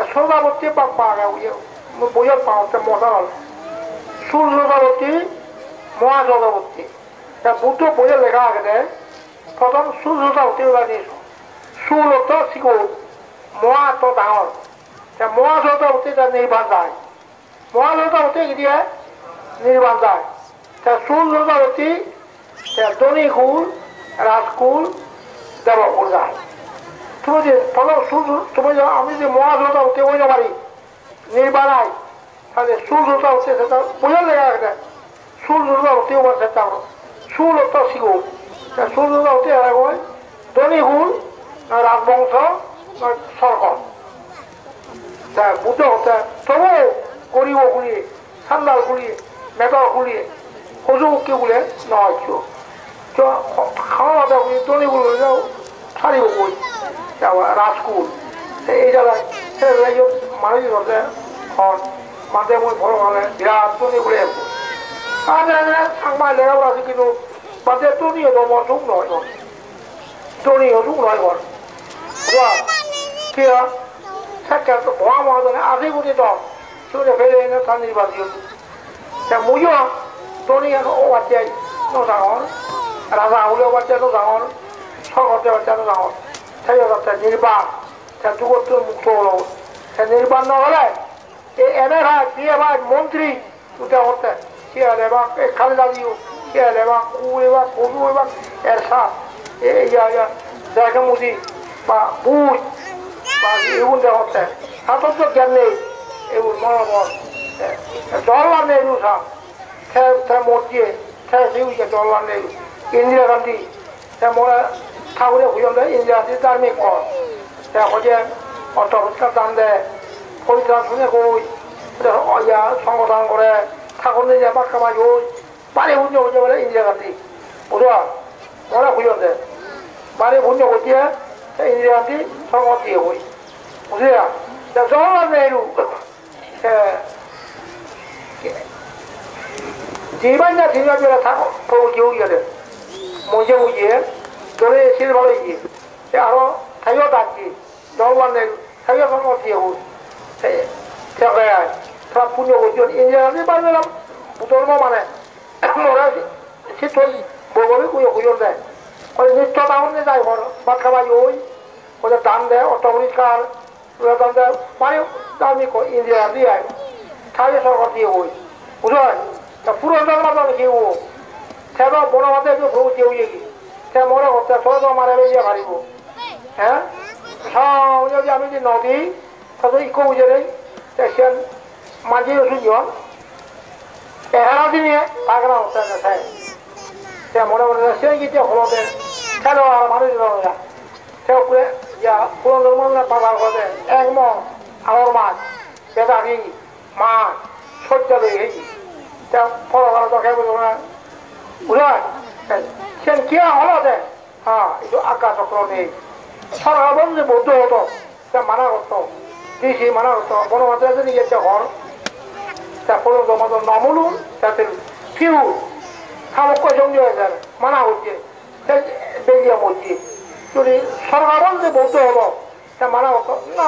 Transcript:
সোজাবর্তী বা পাগা বইয়ের পাওয়া মজা হল সুর সোজাবর্তী মহা সোজাবর্তী বুদ্ধ বইয়ে লেখা আছে প্রথম সুর সোজাবর্তী জানিস সুর অর্থ শিকড় মহা অর্থ ডাঙর মহা সোজাবর্তী তার নির্বাণ যায় মহা সোজাবর্তী গিয়ে নির্বাণ যায় সুর সোজাবর্তী ধনীকুল রাজকুল দেবকুল যায় তুমি যে প্রথম সুর তুমি আমি যে মহা সোজাবর্তী বইতে পারি নির্বাণায় তাহলে সুর সোজাবর্তী সেটা বইয়ে লেখা আছে সুর সোজাবর্তী ওপর চেষ্টা করো সুর অর্থ শিকড় সুর সোজাবর্তী ধনীকুল রাজবংশ সরকার বুদ্ধ হতে তবু গরিব গুলিয়ে সান্দাল গুলিয়ে মেটাল গুলিয়ে হজুকে বলে নয় খাওয়া দাওয়া গুলি ধনীগুলো ছাড়িব বই রাজকুল এই জায়গায় মানুষ ধরতে হন মাঝে মই বড় হলে বিরাট ধনী বলে সাংবাদিক লেখাপড়া আছে কিন্তু মাঝে ধনীয় ধর্ম যুগ নয় ধনীয় যুগ নয় ঘর কি সেটা মহা মহাজনে আশি কোটি দল সেগুলো ফেলে এনে তার নির্বাচন মইও ধনী ও বাচ্চাই ডাঙর রাজা হলেও বাচ্চাটো ডাঙর সরকারতে বাচ্চাটো ডাঙর সেই কথা নির্বাণ যুগত মুক্ত হল নির্বাণ নহলে এই এনে ভাই বিয়ে ভাই মন্ত্রী উঠে হতে শিয়াল এবার খালেদা দিও শিয়াল এবার কু এবার কদু এবার এর সাপ এই দেখে মুদি বা বুঝ বা এগুলো হচ্ছে হাতত তো জ্ঞান নেই এগুলো মনোবল জওয়াহরলাল নেহরু সাহেব মসজিদে সেউছে জওয়াহরলাল নেহরু ইন্দিরা গান্ধী মনে ঠাকুরে বুঝল দেয় ইন্দিরা গান্ধী ধার্মিক কর হচ্ছে অর্থ পুরস্কার দান দেয় পরিত্রাণ শুনে কই সংগঠন করে ঠাকুর নিয়ে বাক্কা মাঝ ওই বাড়ি ভুঞ্জ হচ্ছে বলে ইন্দিরা গান্ধী বুঝবা মনে বুঝল দেয় বাড়ি ভুঞ্জ করছে ইন্দিরা গান্ধী সংগত দিয়ে হই বুঝলিয়া জওয়াহরলাল নেহরু জীবন জীবন বেলা থাকো কেউ গেলে মজে বুঝিয়ে ধরে এসে ভালো গিয়ে আরো থাইও ডাকছি জওয়াহরলাল নেহরু থাইও সংগত দিয়ে হই তারা পুণ্য করছি ইন্দিরা গান্ধী বাড়ি গেলাম ধর্ম মানে ওরা শীতল বগলে কুইও দেয় ওই নিত্য তাহলে যায় ঘর ভাত খাবাই ওই ওদের দান দেয় অর্থ পরিষ্কার দান দেয় মানে ধার্মিক ইন্দিরা গান্ধী আয় থাইও সরকার দিয়ে হই বুঝলেন পুরো জন্মাতে কেউ সেটা বড় মাতে ভোগ কেউ কি সে মনে করতে সব মারে বেরিয়ে পারিব হ্যাঁ সব যদি আমি যদি নদী তাদের ইকো বুঝে নেই সে মাঝি ওষুধ এহারা দিনে পাগড়া হতে সে মনে মনে সে গিয়ে হলতে খেলো আর মানুষ সে উপরে পুরো মনে পাবার করে এক মন আমার মাছ বেদারি মাছ সজ্জা লই গেছি ফলো করা তো খেয়ে বুঝবো না বুঝলেন সে কে হলতে হ্যাঁ একটু আঁকা চক্র নেই সরকার বন্ধু বৌদ্ধ হতো সে মানা করতো দিয়েছি মানা করতো বনমাত্রা নিয়ে গেছে ঘর পর্যন্ত আমাদের নমলুন তাতে ফিউ সামক্য সঙ্গে হয়ে যাবে মানা হচ্ছে বেরিয়ে মসজিদ যদি সরকার বন্ধু বৌদ্ধ হলো সে মানা করতো না